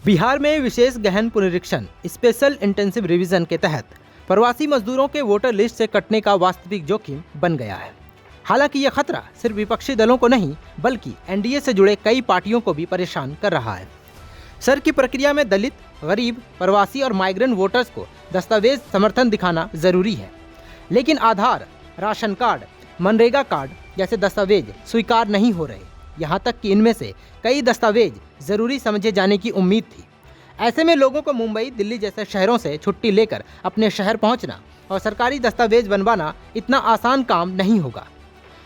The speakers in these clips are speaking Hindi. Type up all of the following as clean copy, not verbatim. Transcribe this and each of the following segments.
बिहार में विशेष गहन पुनरीक्षण स्पेशल इंटेंसिव रिवीजन के तहत प्रवासी मजदूरों के वोटर लिस्ट से कटने का वास्तविक जोखिम बन गया है। हालांकि यह खतरा सिर्फ विपक्षी दलों को नहीं बल्कि एनडीए से जुड़े कई पार्टियों को भी परेशान कर रहा है। सर की प्रक्रिया में दलित, गरीब, प्रवासी और माइग्रेंट वोटर्स को दस्तावेज समर्थन दिखाना जरूरी है, लेकिन आधार, राशन कार्ड, मनरेगा कार्ड जैसे दस्तावेज स्वीकार नहीं हो रहे। यहाँ तक कि इनमें से कई दस्तावेज जरूरी समझे जाने की उम्मीद थी। ऐसे में लोगों को मुंबई, दिल्ली जैसे शहरों से छुट्टी लेकर अपने शहर पहुँचना और सरकारी दस्तावेज बनवाना इतना आसान काम नहीं होगा।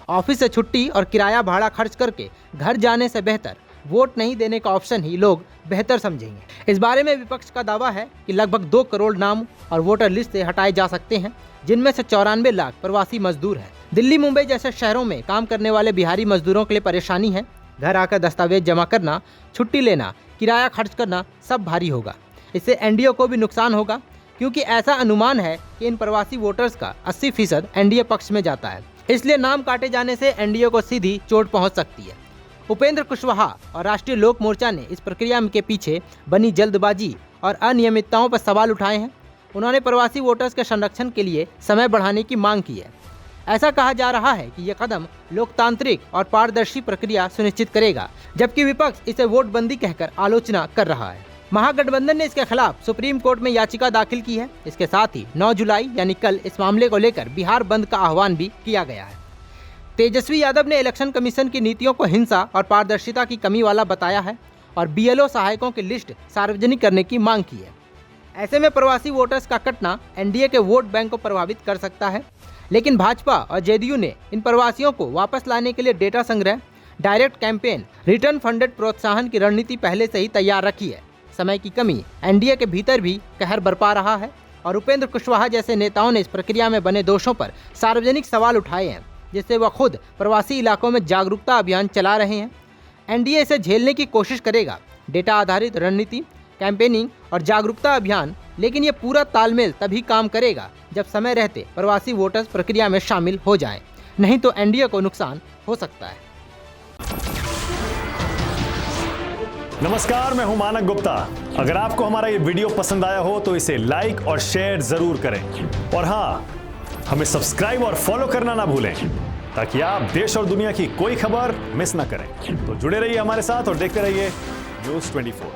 ऑफिस से छुट्टी और किराया भाड़ा खर्च करके घर जाने से बेहतर वोट नहीं देने का ऑप्शन ही लोग बेहतर समझेंगे। इस बारे में विपक्ष का दावा है कि लगभग 2 करोड़ नाम और वोटर लिस्ट से हटाए जा सकते हैं, जिनमें से 94 लाख प्रवासी मजदूर हैं। दिल्ली, मुंबई जैसे शहरों में काम करने वाले बिहारी मजदूरों के लिए परेशानी है। घर आकर दस्तावेज जमा करना, छुट्टी लेना, किराया खर्च करना सब भारी होगा। इससे एनडीए को भी नुकसान होगा, क्योंकि ऐसा अनुमान है कि इन प्रवासी वोटर्स का 80% एनडीए पक्ष में जाता है। इसलिए नाम काटे जाने से एनडीए को सीधी चोट पहुंच सकती है। उपेंद्र कुशवाहा और राष्ट्रीय लोक मोर्चा ने इस प्रक्रिया के पीछे बनी जल्दबाजी और अनियमितताओं पर सवाल उठाए हैं। उन्होंने प्रवासी वोटर्स के संरक्षण के लिए समय बढ़ाने की मांग की है। ऐसा कहा जा रहा है कि यह कदम लोकतांत्रिक और पारदर्शी प्रक्रिया सुनिश्चित करेगा, जबकि विपक्ष इसे वोटबंदी कहकर आलोचना कर रहा है। महागठबंधन ने इसके खिलाफ सुप्रीम कोर्ट में याचिका दाखिल की है। इसके साथ ही 9 जुलाई यानी कल इस मामले को लेकर बिहार बंद का आह्वान भी किया गया है। तेजस्वी यादव ने इलेक्शन कमीशन की नीतियों को हिंसा और पारदर्शिता की कमी वाला बताया है और बीएलओ सहायकों की लिस्ट सार्वजनिक करने की मांग की है। ऐसे में प्रवासी वोटर्स का कटना एनडीए के वोट बैंक को प्रभावित कर सकता है, लेकिन भाजपा और जेडीयू ने इन प्रवासियों को वापस लाने के लिए डेटा संग्रह, डायरेक्ट कैंपेन, रिटर्न फंडेड प्रोत्साहन की रणनीति पहले से ही तैयार रखी है। समय की कमी एनडीए के भीतर भी कहर बरपा रहा है और उपेंद्र कुशवाहा जैसे नेताओं ने इस प्रक्रिया में बने दोषों पर सार्वजनिक सवाल उठाए हैं, जिससे वह खुद प्रवासी इलाकों में जागरूकता अभियान चला रहे हैं। एनडीए इसे झेलने की कोशिश करेगा, डेटा आधारित रणनीति, कैंपेनिंग और जागरूकता अभियान, लेकिन ये पूरा तालमेल तभी काम करेगा जब समय रहते प्रवासी वोटर्स प्रक्रिया में शामिल हो जाएं, नहीं तो एनडीए को नुकसान हो सकता है। नमस्कार, मैं हूं मानक गुप्ता। अगर आपको हमारा ये वीडियो पसंद आया हो तो इसे लाइक और शेयर जरूर करें, और हाँ, हमें सब्सक्राइब और फॉलो करना ना भूलें, ताकि आप देश और दुनिया की कोई खबर मिस ना करें। तो जुड़े रहिए हमारे साथ और देखते रहिए न्यूज़ 24।